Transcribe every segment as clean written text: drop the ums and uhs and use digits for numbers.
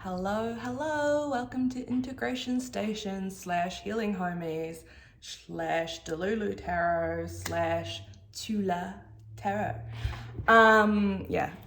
Hello, welcome to Integration Station / Healing Homies / Delulu Tarot / Tula Tarot.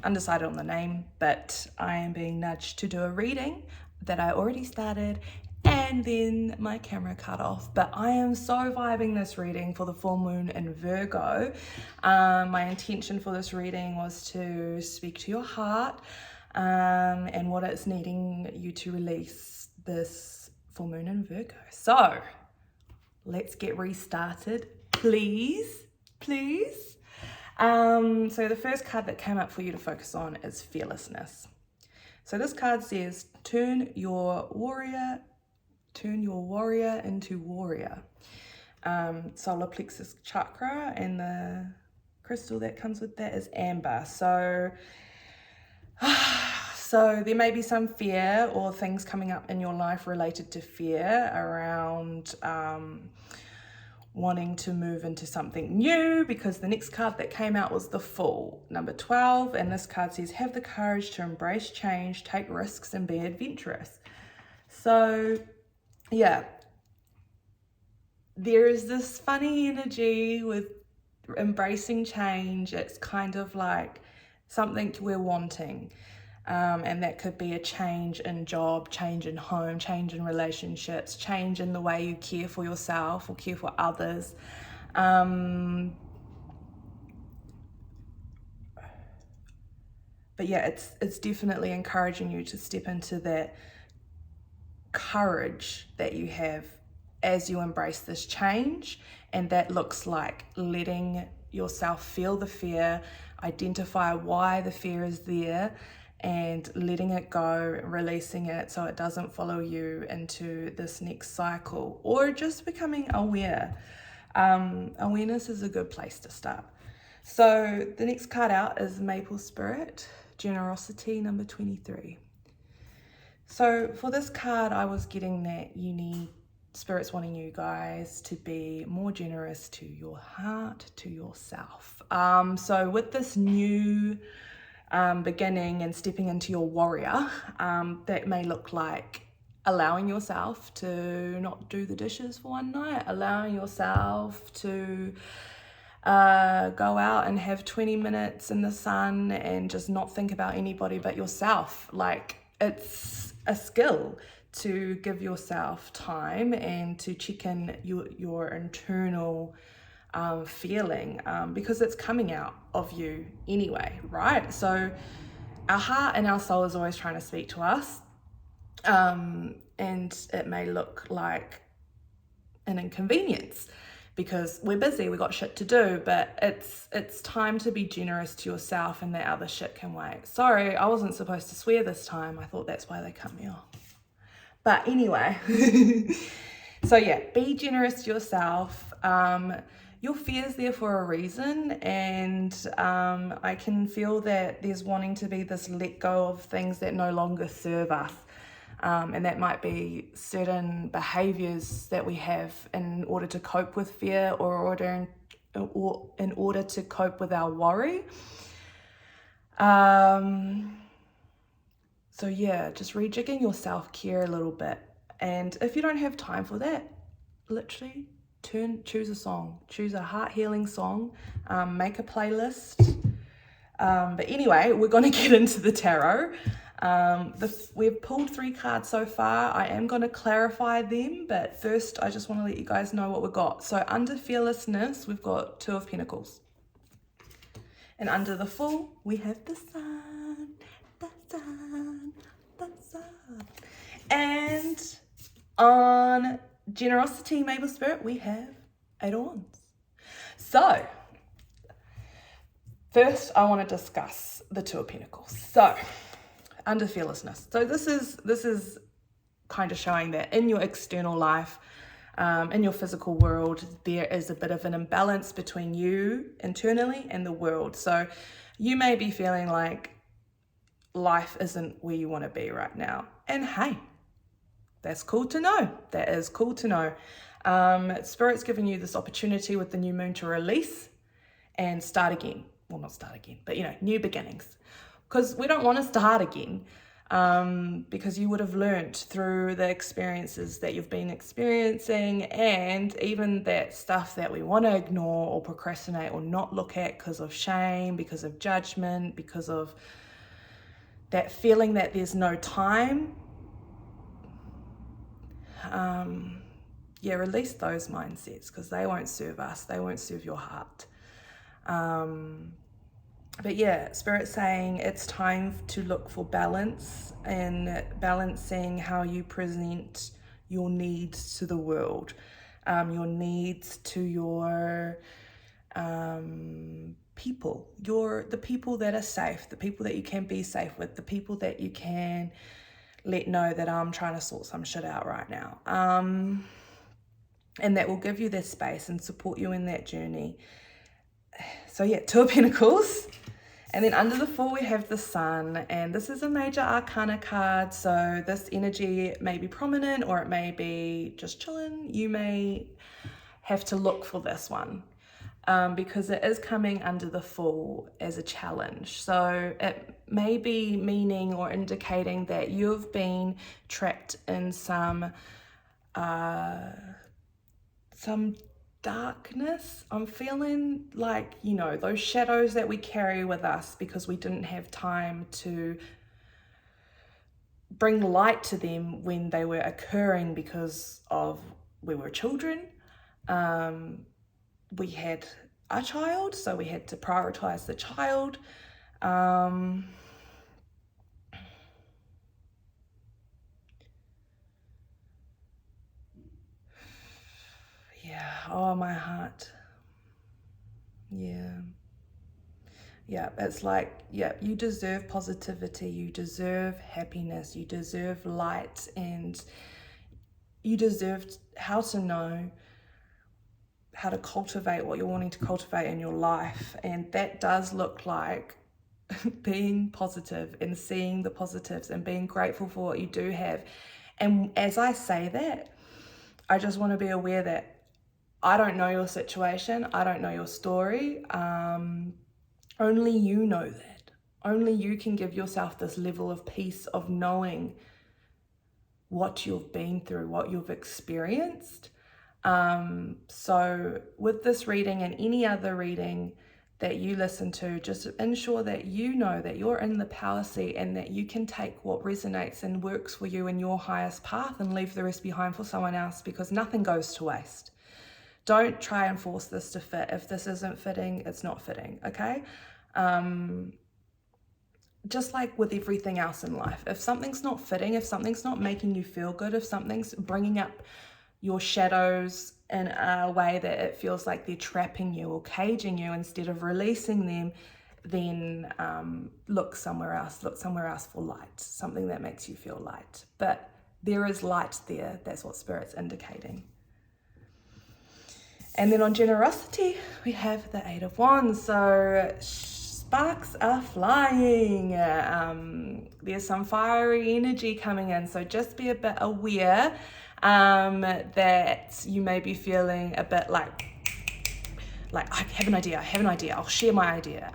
Undecided on the name, but I am being nudged to do a reading that I already started and then my camera cut off. But I am so vibing this reading for the full moon in Virgo. My intention for this reading was to speak to your heart and what it's needing you to release this full moon in Virgo. So let's get restarted, please. So the first card that came up for you to focus on is fearlessness. So this card says, turn your warrior into warrior. Solar plexus chakra, and the crystal that comes with that is amber. So there may be some fear or things coming up in your life related to fear around wanting to move into something new, because the next card that came out was the Fool, number 12, and this card says, have the courage to embrace change, take risks, and be adventurous. So yeah, there is this funny energy with embracing change. It's kind of like something we're wanting. And that could be a change in job, change in home, change in relationships, change in the way you care for yourself or care for others. But yeah, it's definitely encouraging you to step into that courage that you have as you embrace this change. And that looks like letting yourself feel the fear, identify why the fear is there, and letting it go, releasing it so it doesn't follow you into this next cycle, or just becoming aware. Awareness is a good place to start. So the next card out is Maple Spirit, Generosity, number 23. So for this card, I was getting that Spirit's wanting you guys to be more generous to your heart, to yourself. So with this new beginning and stepping into your warrior, that may look like allowing yourself to not do the dishes for one night, allowing yourself to go out and have 20 minutes in the sun and just not think about anybody but yourself. Like, it's a skill to give yourself time and to check in your internal feeling, because it's coming out of you anyway, right? So our heart and our soul is always trying to speak to us, and it may look like an inconvenience because we're busy, we got shit to do, but it's time to be generous to yourself, and that other shit can wait. Sorry, I wasn't supposed to swear this time. I thought that's why they cut me off. But anyway, so yeah, be generous to yourself. Your fear's there for a reason, and I can feel that there's wanting to be this let go of things that no longer serve us. And that might be certain behaviors that we have in order to cope with fear, or in order to cope with our worry. So yeah, just rejigging your self-care a little bit. And if you don't have time for that, literally choose a song, choose a heart healing song, make a playlist. But anyway, we're going to get into the tarot. We've pulled 3 cards so far. I am going to clarify them, but first I just want to let you guys know what we've got. So under fearlessness, we've got 2 of Pentacles. And under the Fool, we have the Sun. And on Generosity, Maple Spirit, we have 8 of Wands. So first I want to discuss the 2 of Pentacles. So under fearlessness, so this is kind of showing that in your external life, in your physical world, there is a bit of an imbalance between you internally and the world. So you may be feeling like life isn't where you want to be right now. And hey, that's cool to know. That is cool to know. Spirit's giving you this opportunity with the new moon to release and start again. Well, not start again, but new beginnings. Because we don't want to start again. because you would have learnt through the experiences that you've been experiencing, and even that stuff that we want to ignore or procrastinate or not look at because of shame, because of judgment, because of that feeling that there's no time. Release those mindsets, because they won't serve us, they won't serve your heart. But yeah, Spirit's saying it's time to look for balance, and balancing how you present your needs to the world, your needs to your people, the people that are safe, the people that you can be safe with, the people that you can let know that I'm trying to sort some shit out right now. And that will give you this space and support you in that journey. So yeah, Two of Pentacles. And then under the Fool, we have the Sun, and this is a major arcana card. So this energy may be prominent or it may be just chilling. You may have to look for this one because it is coming under the Fool as a challenge. So it may be meaning or indicating that you've been trapped in some darkness. I'm feeling like, you know, those shadows that we carry with us because we didn't have time to bring light to them when they were occurring because of we were children. We had a child, so we had to prioritize the child. Oh, my heart. Yeah, it's like, you deserve positivity, you deserve happiness, you deserve light, and you deserve how to know how to cultivate what you're wanting to cultivate in your life. And that does look like being positive and seeing the positives and being grateful for what you do have. And as I say that, I just want to be aware that I don't know your situation. I don't know your story. Only you know that. Only you can give yourself this level of peace of knowing what you've been through, what you've experienced. So with this reading and any other reading that you listen to, just ensure that you know that you're in the power seat and that you can take what resonates and works for you in your highest path and leave the rest behind for someone else, because nothing goes to waste. Don't try and force this to fit. If this isn't fitting, it's not fitting, okay? Just like with everything else in life, if something's not fitting, if something's not making you feel good, if something's bringing up your shadows in a way that it feels like they're trapping you or caging you instead of releasing them, then look somewhere else. Look somewhere else for light, something that makes you feel light. But there is light there. That's what Spirit's indicating. And then on generosity, we have the Eight of Wands. So sparks are flying. There's some fiery energy coming in. So just be a bit aware that you may be feeling a bit like I have an idea, I'll share my idea.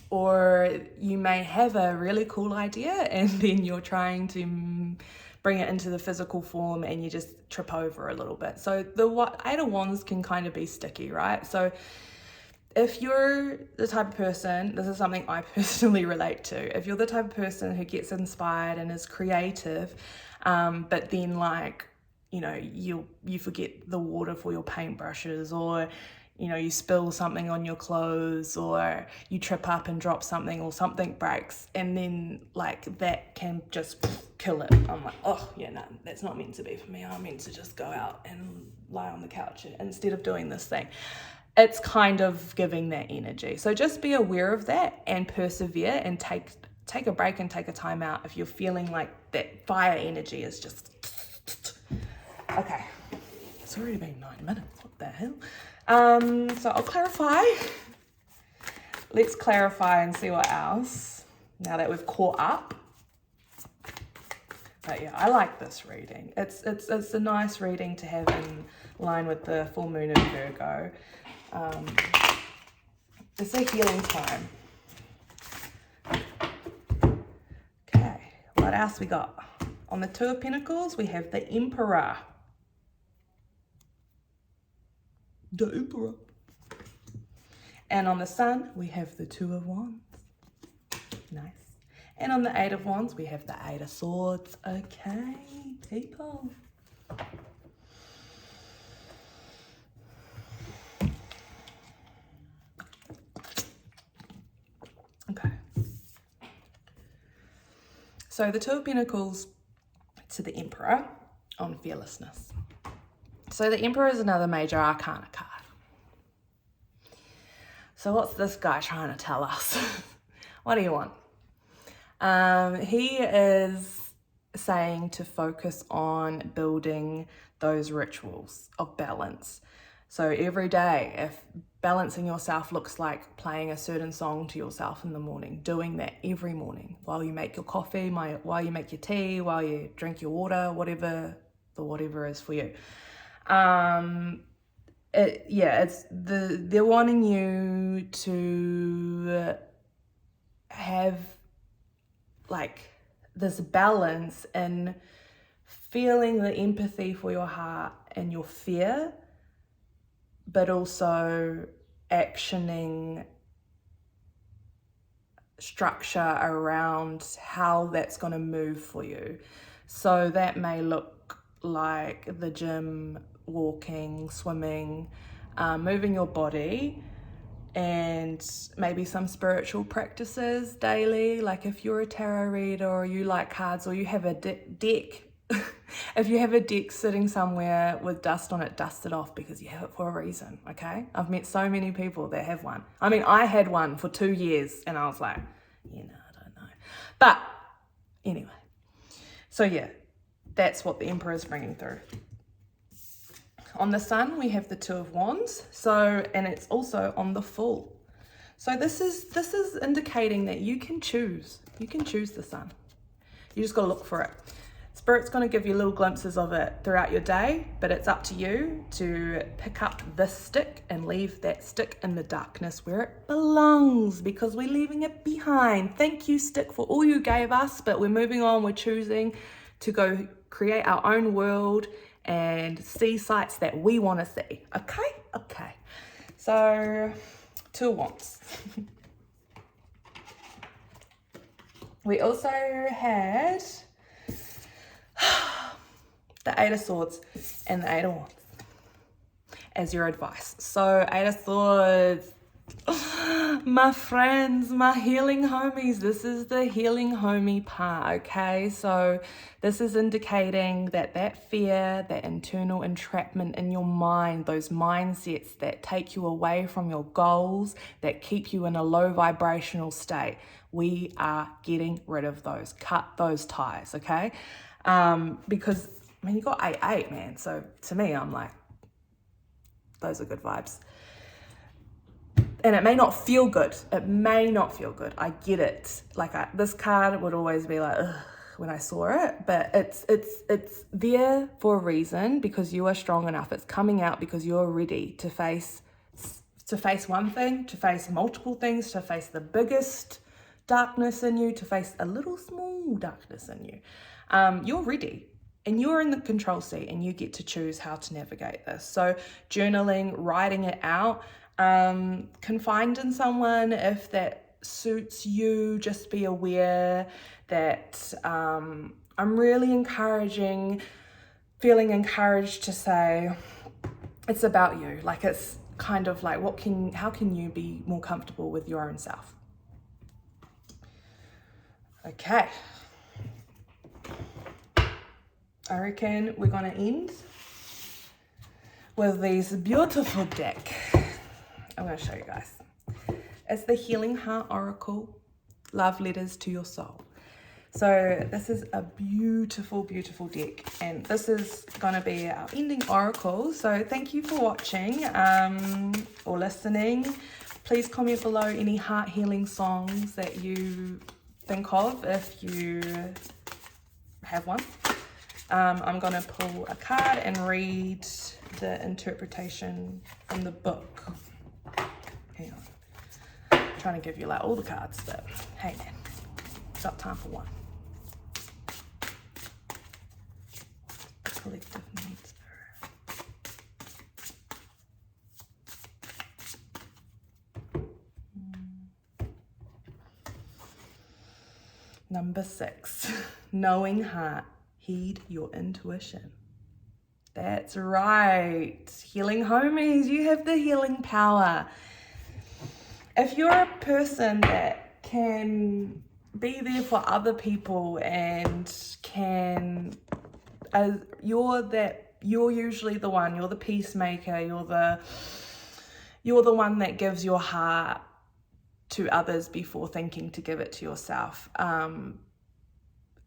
Or you may have a really cool idea and then you're trying to bring it into the physical form and you just trip over a little bit. So the Eight of Wands can kind of be sticky, right? So if you're the type of person, this is something I personally relate to, if you're the type of person who gets inspired and is creative, but then like, you know, you forget the water for your paintbrushes, or you know, you spill something on your clothes, or you trip up and drop something, or something breaks, and then like that can just kill it. I'm like, oh yeah, no, that's not meant to be for me. I'm meant to just go out and lie on the couch instead of doing this thing. It's kind of giving that energy. So just be aware of that and persevere and take a break and take a time out if you're feeling like that fire energy is just okay. It's already been 9 minutes. What the hell? So I'll clarify. Let's clarify and see what else now that we've caught up. But yeah, I like this reading. It's a nice reading to have in line with the full moon in Virgo. It's a healing time. Okay, What else we got? On the Two of Pentacles, we have the Emperor. The Emperor. And on the Sun, we have the Two of Wands. Nice. And on the Eight of Wands, we have the Eight of Swords. Okay, people. Okay. So the Two of Pentacles to the Emperor on fearlessness. So the Emperor is another major arcana card. So what's this guy trying to tell us? What do you want? He is saying to focus on building those rituals of balance. So every day, if balancing yourself looks like playing a certain song to yourself in the morning, doing that every morning while you make your coffee, while you make your tea, while you drink your water, whatever the whatever is for you. They're wanting you to have like this balance in feeling the empathy for your heart and your fear, but also actioning structure around how that's going to move for you. So that may look like the gym, walking, swimming, moving your body, and maybe some spiritual practices daily. Like if you're a tarot reader or you like cards or you have a deck, if you have a deck sitting somewhere with dust on it, dust it off because you have it for a reason, okay? I've met so many people that have one. I mean, I had one for 2 years and I was like, I don't know. But anyway, so yeah, that's what the Emperor is bringing through. On the Sun, we have the Two of Wands. And it's also on the Fool. So this is indicating that you can choose. You can choose the Sun. You just got to look for it. Spirit's going to give you little glimpses of it throughout your day, but it's up to you to pick up this stick and leave that stick in the darkness where it belongs, because we're leaving it behind. Thank you, stick, for all you gave us, but we're moving on. We're choosing to go create our own world and see sights that we want to see. Okay. So, Two of Wands. We also had the Eight of Swords and the Eight of Wands as your advice. So, Eight of Swords, my friends, my healing homies, this is the healing homie part, okay? So this is indicating that fear, that internal entrapment in your mind, those mindsets that take you away from your goals, that keep you in a low vibrational state, we are getting rid of those. Cut those ties, okay? Because, I mean, you got 8-8, man. So to me, I'm like, those are good vibes. And it may not feel good. I get it. Like this card would always be like, ugh, when I saw it, but it's there for a reason, because you are strong enough. It's coming out because you're ready to face one thing, to face multiple things, to face the biggest darkness in you, to face a little small darkness in you. You're ready. And you're in the control seat and you get to choose how to navigate this. So journaling, writing it out, confide in someone if that suits you. Just be aware that I'm really feeling encouraged to say it's about you. Like it's kind of like how can you be more comfortable with your own self? Okay. I reckon we're gonna end with this beautiful deck. I'm going to show you guys. It's the Healing Heart Oracle, Love Letters to Your Soul. So this is a beautiful, beautiful deck, and this is going to be our ending oracle. So thank you for watching or listening. Please comment below any heart healing songs that you think of if you have one. I'm going to pull a card and read the interpretation from the book. Hang on. I'm trying to give you like all the cards, but hey man, it's not time for one. collective needs. Number 6, knowing heart, heed your intuition. That's right. Healing homies, you have the healing power. If you're a person that can be there for other people and you're usually the one, you're the peacemaker, you're the one that gives your heart to others before thinking to give it to yourself.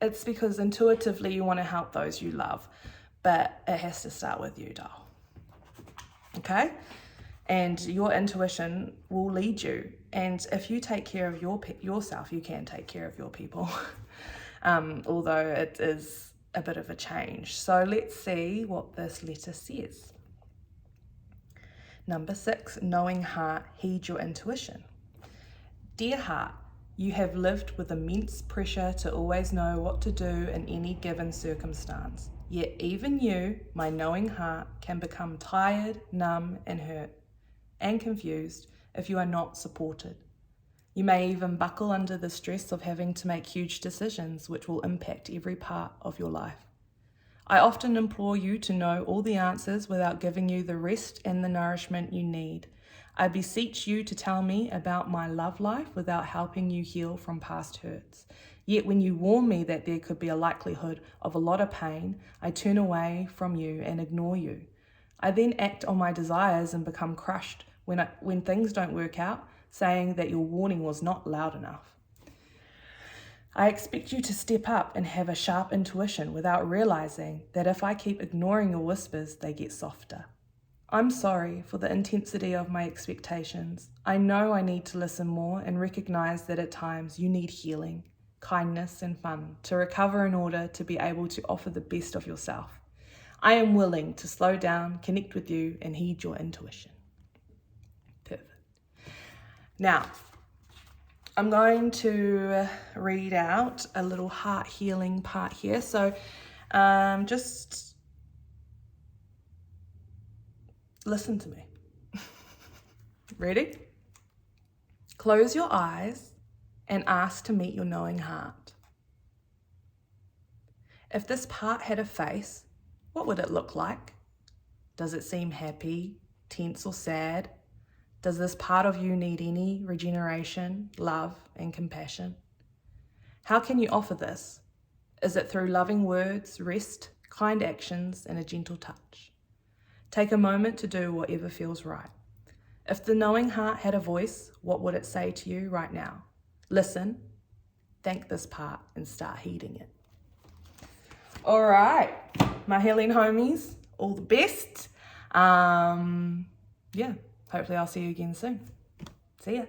It's because intuitively you want to help those you love, but it has to start with you, doll. Okay? And your intuition will lead you. And if you take care of yourself, you can take care of your people. Although it is a bit of a change. So let's see what this letter says. Number 6, knowing heart, heed your intuition. Dear heart, you have lived with immense pressure to always know what to do in any given circumstance. Yet even you, my knowing heart, can become tired, numb, and hurt, and confused if you are not supported. You may even buckle under the stress of having to make huge decisions which will impact every part of your life. I often implore you to know all the answers without giving you the rest and the nourishment you need. I beseech you to tell me about my love life without helping you heal from past hurts. Yet when you warn me that there could be a likelihood of a lot of pain, I turn away from you and ignore you. I then act on my desires and become crushed when things don't work out, saying that your warning was not loud enough. I expect you to step up and have a sharp intuition without realizing that if I keep ignoring your whispers, they get softer. I'm sorry for the intensity of my expectations. I know I need to listen more and recognize that at times you need healing, kindness, and fun to recover in order to be able to offer the best of yourself. I am willing to slow down, connect with you, and heed your intuition. Perfect. Now, I'm going to read out a little heart healing part here. So just listen to me. Ready? Close your eyes and ask to meet your knowing heart. If this part had a face, what would it look like? Does it seem happy, tense, or sad? Does this part of you need any regeneration, love, and compassion? How can you offer this? Is it through loving words, rest, kind actions, and a gentle touch? Take a moment to do whatever feels right. If the knowing heart had a voice, what would it say to you right now? Listen, thank this part, and start heeding it. All right, my healing homies, all the best. Hopefully I'll see you again soon. See ya.